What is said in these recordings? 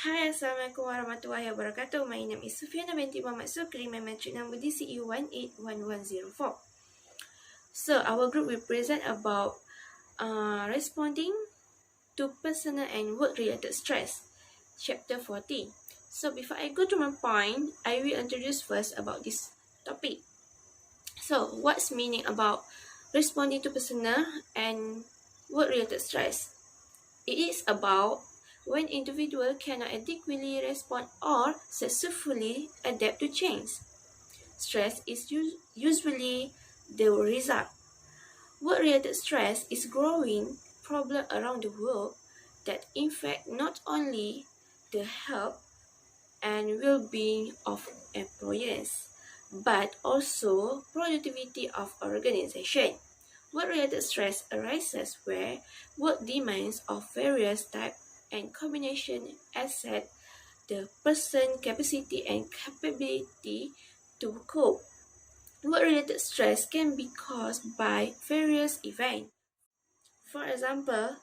Hi, Assalamualaikum warahmatullahi wabarakatuh. My name is Sufiana binti Muhammad Sukri. My metric number DCE 181104. So, our group will present about responding to personal and work-related stress, chapter 14. So, before I go to my point, I will introduce first about this topic. So, what's meaning about responding to personal and work-related stress? It is about when individuals cannot adequately respond or successfully adapt to change. Stress is usually the result. Work-related stress is growing problem around the world that affect not only the health and well-being of employees, but also productivity of organization. Work-related stress arises where work demands of various types and combination exceed the person's capacity and capability to cope. Work-related stress can be caused by various events. For example,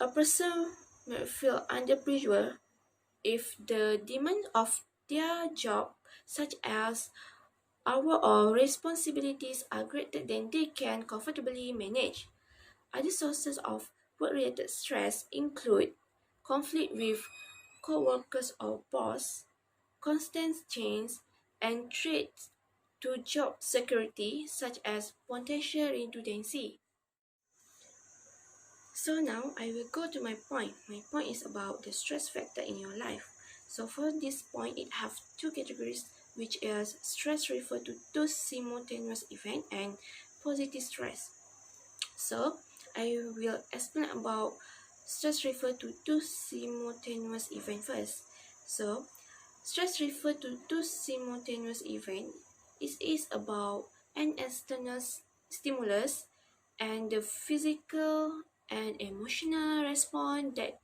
a person may feel under pressure if the demand of their job, such as hours or responsibilities, are greater than they can comfortably manage. Other sources of work-related stress include conflict with co-workers or boss, constant change, and threats to job security such as potential redundancy. So now I will go to my point. My point is about the stress factor in your life. So for this point, it have two categories, which is stress referred to two simultaneous events and positive stress. So I will explain about stress referred to two simultaneous events first. So stress referred to two simultaneous events. It is about an external stimulus and the physical and emotional response that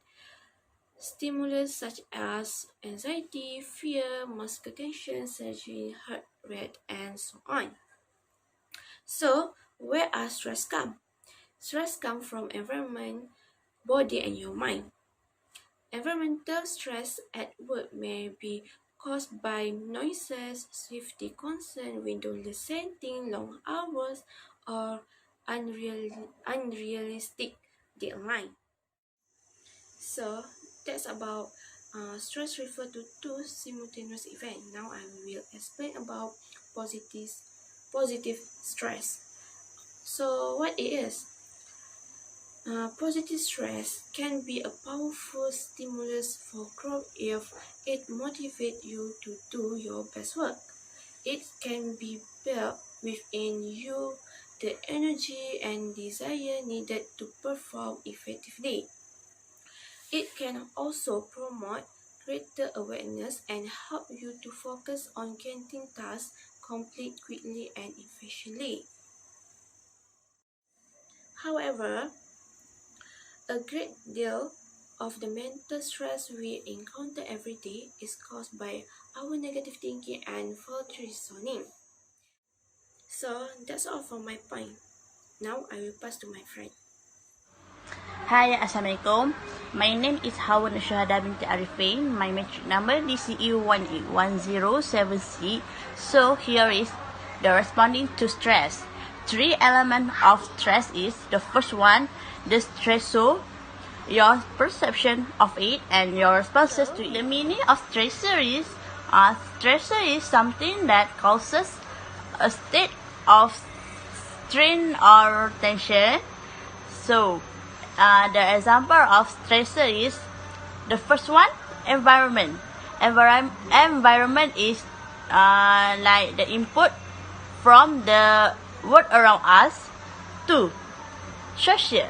stimulus such as anxiety, fear, muscle tension, surgery, heart rate, and so on. So where are stress come? Stress comes from environment, body, and your mind. Environmental stress at work may be caused by noises, safety concern, windowless setting, long hours, or unrealistic deadline. So that's about stress referred to two simultaneous events. Now I will explain about positive stress. So what it is? Positive stress can be a powerful stimulus for growth if it motivates you to do your best work. It can be built within you the energy and desire needed to perform effectively. It can also promote greater awareness and help you to focus on getting tasks complete quickly and efficiently. However, a great deal of the mental stress we encounter every day is caused by our negative thinking and faulty reasoning. So that's all for my point. Now I will pass to my friend. Hi, Assalamualaikum. My name is Hawa Nushahada binti Arifin. My metric number DCE 181076. So here is the responding to stress. Three elements of stress is the first one, the stressor, your perception of it, and your responses to it. The meaning of stressor is something that causes a state of strain or tension. So the example of stressor is the first one, environment. Environment is like the input from the world around us. 2. Social.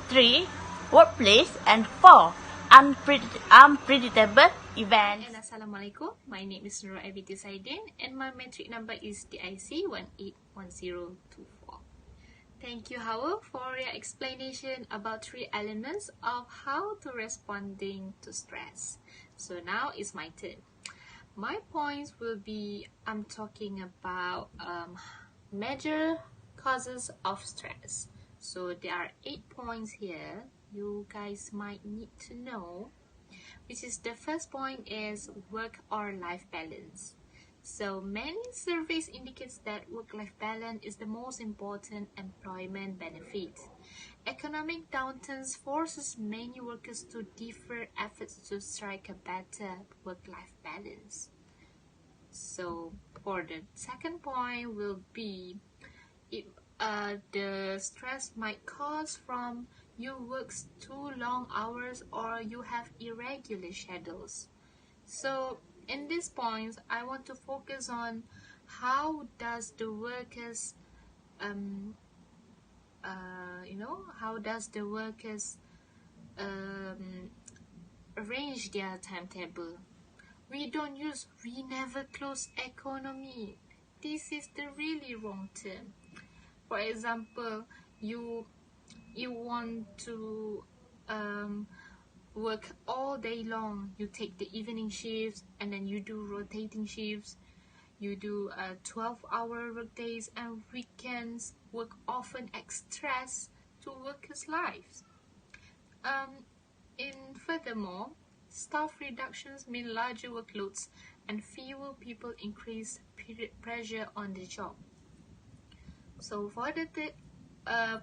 3. Workplace. And 4. Unpredictable events. And Assalamualaikum. My name is Nurul Abiti Saidin and my metric number is DIC 181024. Thank you, Hawa, for your explanation about three elements of how to responding to stress. So now it's my turn. My points will be, I'm talking about major causes of stress. So there are 8 points here you guys might need to know. which is the first point is work or life balance. So many surveys indicates that work-life balance is the most important employment benefit. Economic downturns forces many workers to defer efforts to strike a better work-life balance. So for the second point will be if the stress might cause from you works too long hours or you have irregular schedules. So in these points, I want to focus on how does the workers, how does the workers arrange their timetable. We never close economy. This is the really wrong term. For example, you want to work all day long. You take the evening shifts and then you do rotating shifts. You do 12-hour work days and weekends. Work often extras to workers' lives. Furthermore, staff reductions mean larger workloads and fewer people increase pressure on the job. So for the third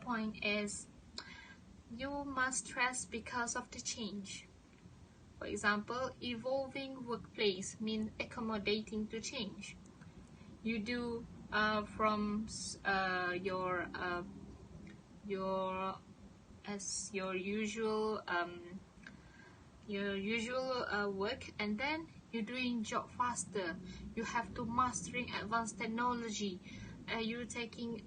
point is you must stress because of the change. For example, evolving workplace means accommodating to change. You do from your usual work, and then you're doing job faster. You have to mastering advanced technology. You're taking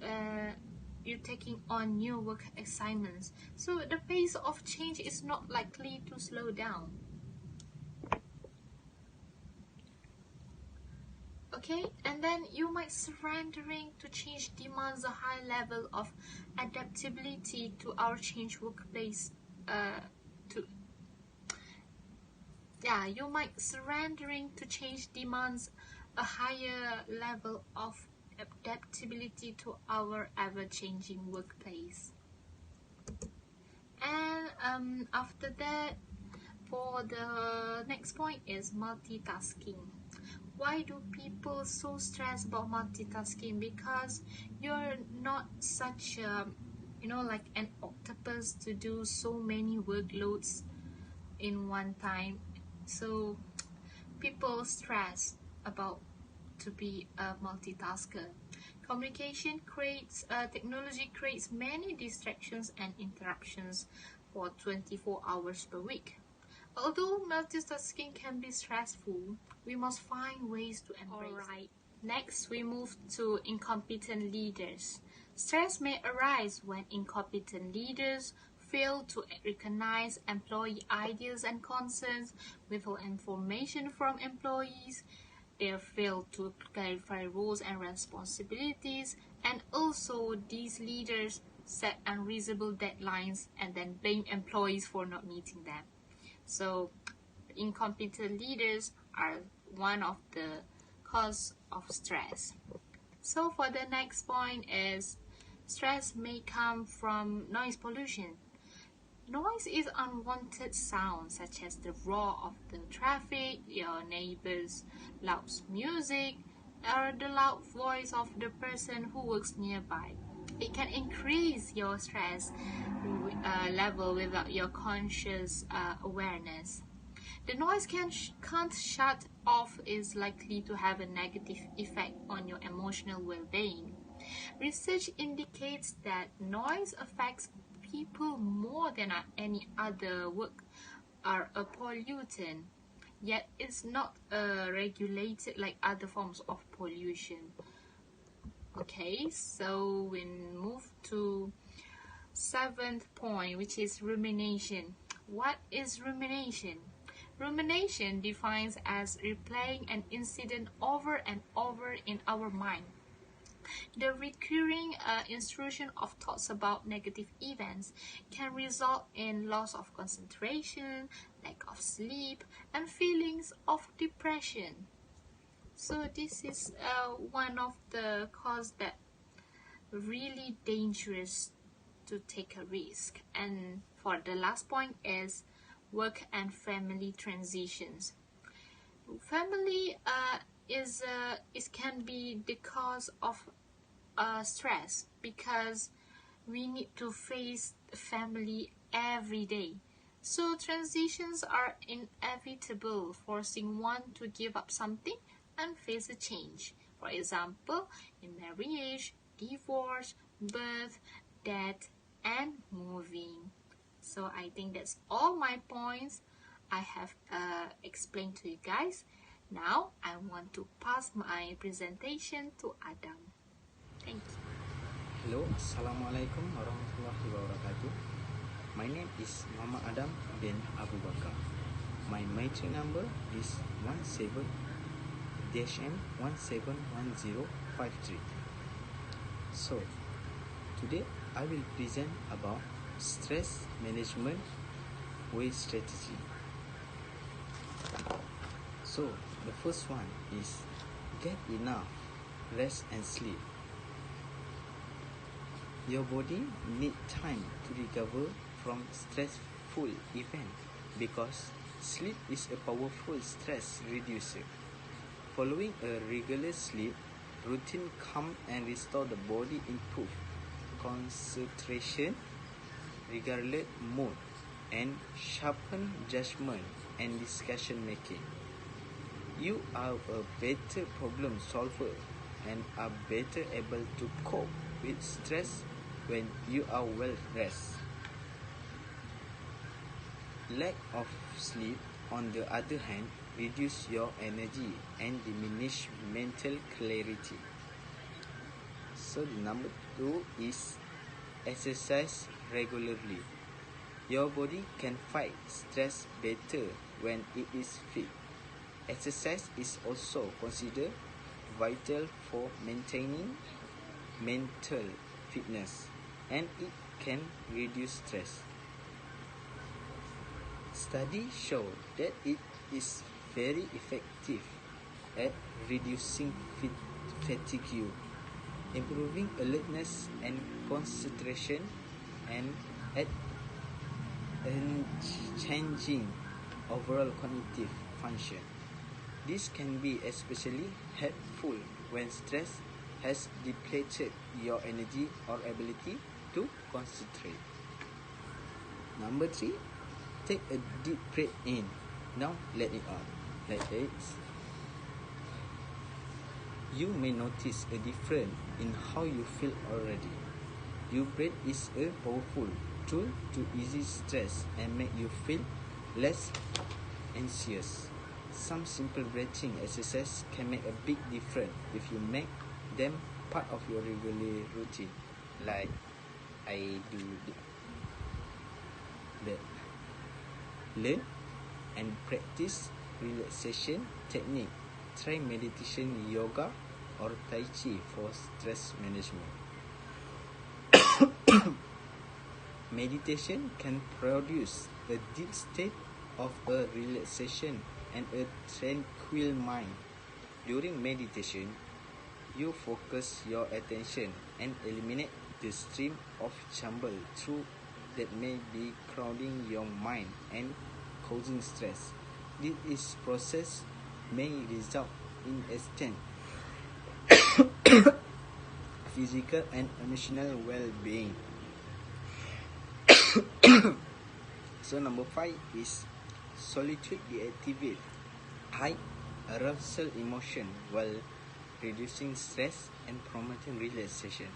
on new work assignments. So the pace of change is not likely to slow down. Okay, and then you might surrendering to change demands a high level of adaptability to our change workplace. You might surrendering to change demands a higher level of adaptability to our ever-changing workplace. And after that, for the next point is multitasking. Why do people so stressed about multitasking? Because you're not such like an octopus to do so many workloads in one time. So people stress about to be a multitasker. Technology creates many distractions and interruptions for 24 hours per week. Although multitasking can be stressful, we must find ways to embrace it. Alright, next we move to incompetent leaders. Stress may arise when incompetent leaders fail to recognize employee ideas and concerns, withhold information from employees, they fail to clarify roles and responsibilities, and also these leaders set unreasonable deadlines and then blame employees for not meeting them. So incompetent leaders are one of the cause of stress. So for the next point is stress may come from noise pollution. Noise is unwanted sounds such as the roar of the traffic, your neighbor's loud music, or the loud voice of the person who works nearby. It can increase your stress level without your conscious awareness. The noise can't shut off is likely to have a negative effect on your emotional well-being. Research indicates that noise affects people more than any other work are a pollutant, yet it's not regulated like other forms of pollution. Okay, so we move to seventh point, which is rumination. What is rumination? Rumination defines as replaying an incident over and over in our mind. The recurring intrusion of thoughts about negative events can result in loss of concentration, lack of sleep, and feelings of depression. So this is one of the cause that really dangerous to take a risk. And for the last point is work and family transitions. Family is can be the cause of stress because we need to face family every day. So transitions are inevitable, forcing one to give up something and face a change. For example, in marriage, divorce, birth, death, and moving. So I think that's all my points I have explained to you guys. Now I want to pass my presentation to Adam. Thank you. Hello, Assalamualaikum warahmatullahi wabarakatuh. My name is Muhammad Adam bin Abu Bakar. My matric number is 17-N171053. So, today I will present about stress management way strategy. So, the first one is get enough rest and sleep. Your body need time to recover from stressful event because sleep is a powerful stress reducer. Following a regular sleep routine calm and restore the body, improve concentration, regulate mood, and sharpen judgment and discussion making. You are a better problem solver and are better able to cope with stress when you are well rested. Lack of sleep, on the other hand, reduce your energy and diminish mental clarity. So the number 2 is exercise regularly. Your body can fight stress better when it is fit. Exercise is also considered vital for maintaining mental fitness, and it can reduce stress. Studies show that it is very effective at reducing fatigue, improving alertness and concentration, and changing overall cognitive function. This can be especially helpful when stress has depleted your energy or ability to concentrate. Number 3, take a deep breath in. Now let it out. Like this. You may notice a difference in how you feel already. Your breath is a powerful tool to ease stress and make you feel less anxious. Some simple breathing exercise can make a big difference if you make them part of your regular routine, like I do that. Learn and practice relaxation technique. Try meditation, yoga, or tai chi for stress management. Meditation can produce a deep state of a relaxation and a tranquil mind. During meditation, you focus your attention and eliminate the stream of jumble through that may be crowding your mind and causing stress. This process may result in instant physical and emotional well-being. So number 5 is solitude deactivate high arousal emotion while reducing stress and promoting relaxation.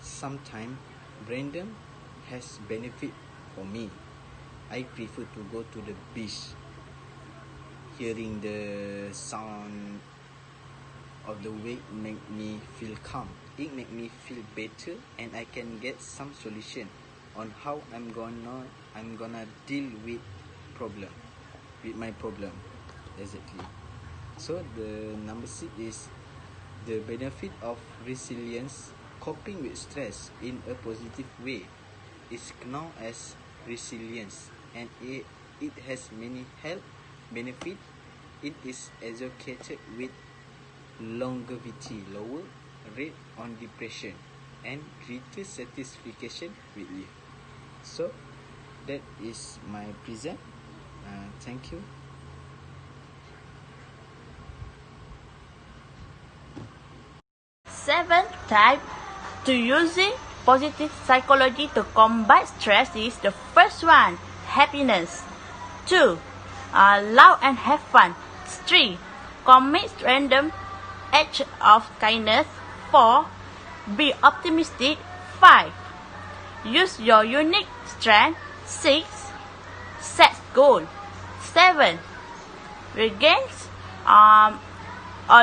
Sometimes Brandon has benefit for me. I prefer to go to the beach. Hearing the sound of the wave make me feel calm. It make me feel better, and I can get some solution on how I'm gonna deal with my problem. Exactly. So the number 6 is the benefit of resilience. Coping with stress in a positive way is known as resilience, and it has many health benefits. It is associated with longevity, lower rate on depression, and greater satisfaction with life. So That is my present. Thank you. Seventh type to using positive psychology to combat stress is the first one, happiness. 2. Laugh and have fun. 3. Commit random acts of kindness. 4. Be optimistic. 5. Use your unique strength. 6. Set goal. 7. Regains or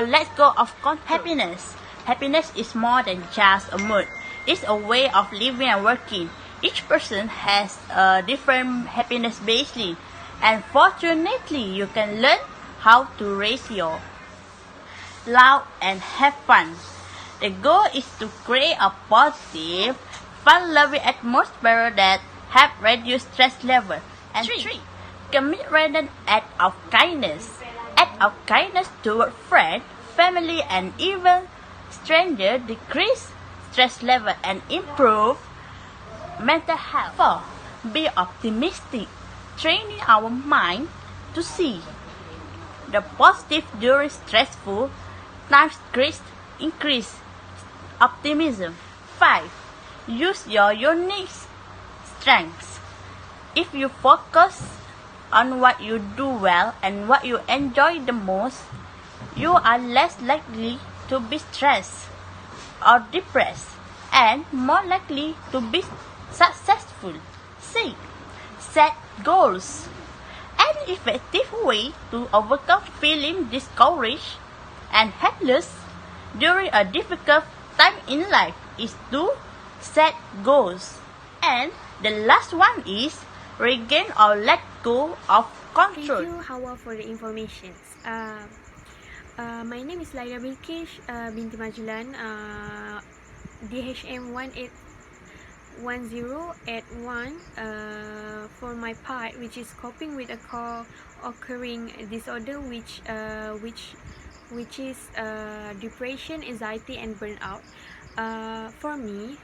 let go of happiness. Happiness is more than just a mood. It's a way of living and working. Each person has a different happiness baseline, and fortunately, you can learn how to raise your laugh and have fun. The goal is to create a positive, fun-loving atmosphere that help reduce stress level. And 3. Commit random act of kindness. Act of kindness toward friends, family, and even stranger decrease stress level and improve mental health. 4. Be optimistic. Training our mind to see the positive during stressful times increase optimism. 5. Use your unique strengths. If you focus on what you do well and what you enjoy the most, you are less likely to be stressed or depressed and more likely to be successful. 6. Set goals. An effective way to overcome feeling discouraged and helpless during a difficult time in life is to set goals. And the last one is regain or let go of control. Thank you, Hawa, for the information. My name is Laila Bilkish binti Majlan, DHM 181081. For my part, which is coping with a co-occurring disorder, which is depression, anxiety, and burnout. For me,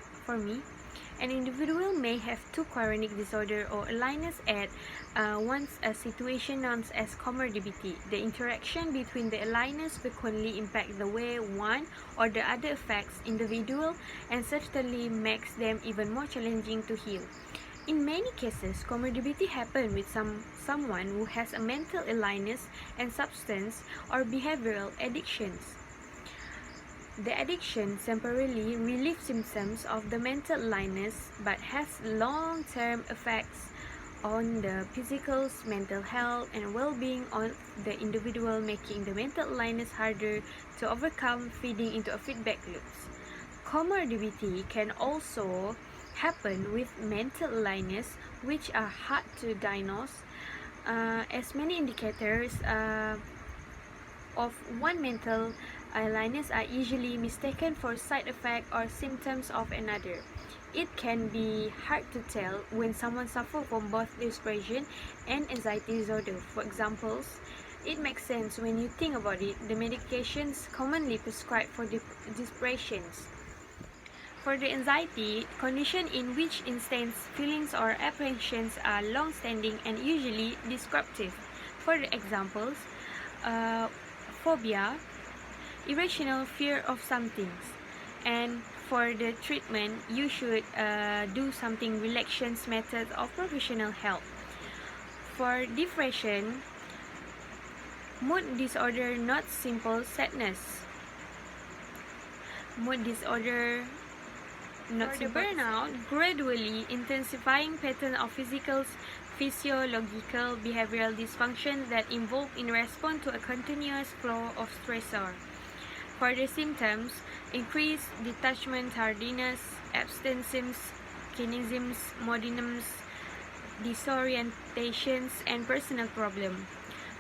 an individual may have two chronic disorder or illness at once, a situation known as comorbidity. The interaction between the illness frequently impacts the way one or the other affects individual and certainly makes them even more challenging to heal. In many cases, comorbidity happens with someone who has a mental illness and substance or behavioral addictions. The addiction temporarily relieves symptoms of the mental illness but has long-term effects on the physical, mental health, and well-being of the individual, making the mental illness harder to overcome, feeding into a feedback loop. Comorbidity can also happen with mental illness, which are hard to diagnose, as many indicators of one mental illness are usually mistaken for side effects or symptoms of another. It can be hard to tell when someone suffers from both depression and anxiety disorder. For example, it makes sense when you think about it, the medications commonly prescribed for depression. For the anxiety condition, in which instance feelings or apprehensions are long-standing and usually disruptive. For the examples, phobia, irrational fear of some things. And for the treatment, you should do something relaxation method of professional help. For depression, mood disorder, not simple sadness. Mood disorder, not simple burnout, gradually intensifying pattern of physical, physiological, behavioral dysfunction that involve in response to a continuous flow of stressor. For the symptoms, increased detachment, tardiness, absences, kinesis, moodiness, disorientations, and personal problem.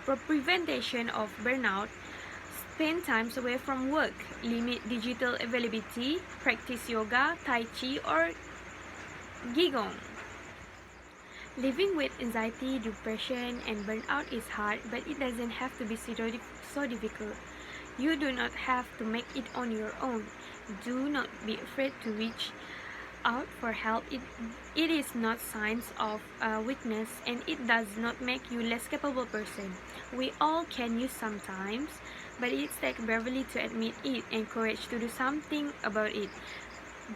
For prevention of burnout, spend time away from work, limit digital availability, practice yoga, tai chi, or qigong. Living with anxiety, depression, and burnout is hard, but it doesn't have to be so difficult. You do not have to make it on your own. Do not be afraid to reach out for help. It is not signs of weakness, and it does not make you less capable person. We all can use sometimes, but it takes bravery to admit it and courage to do something about it.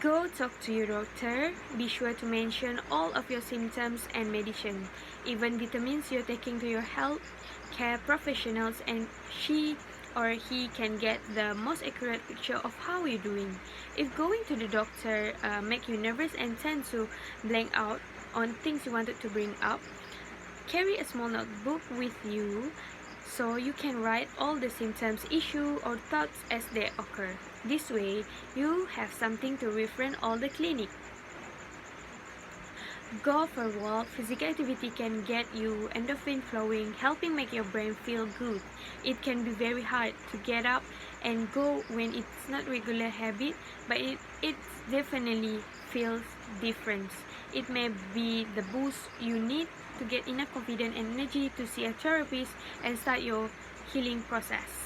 Go talk to your doctor. Be sure to mention all of your symptoms and medicine, even vitamins you're taking to your health care professionals, and she or he can get the most accurate picture of how you're doing. If going to the doctor make you nervous and tend to blank out on things you wanted to bring up, carry a small notebook with you so you can write all the symptoms, issue, or thoughts as they occur. This way, you have something to reference all the clinic. Go for a walk. Physical activity can get you endorphin flowing, helping make your brain feel good. It can be very hard to get up and go when it's not regular habit, but it definitely feels different. It may be the boost you need to get enough confidence and energy to see a therapist and start your healing process.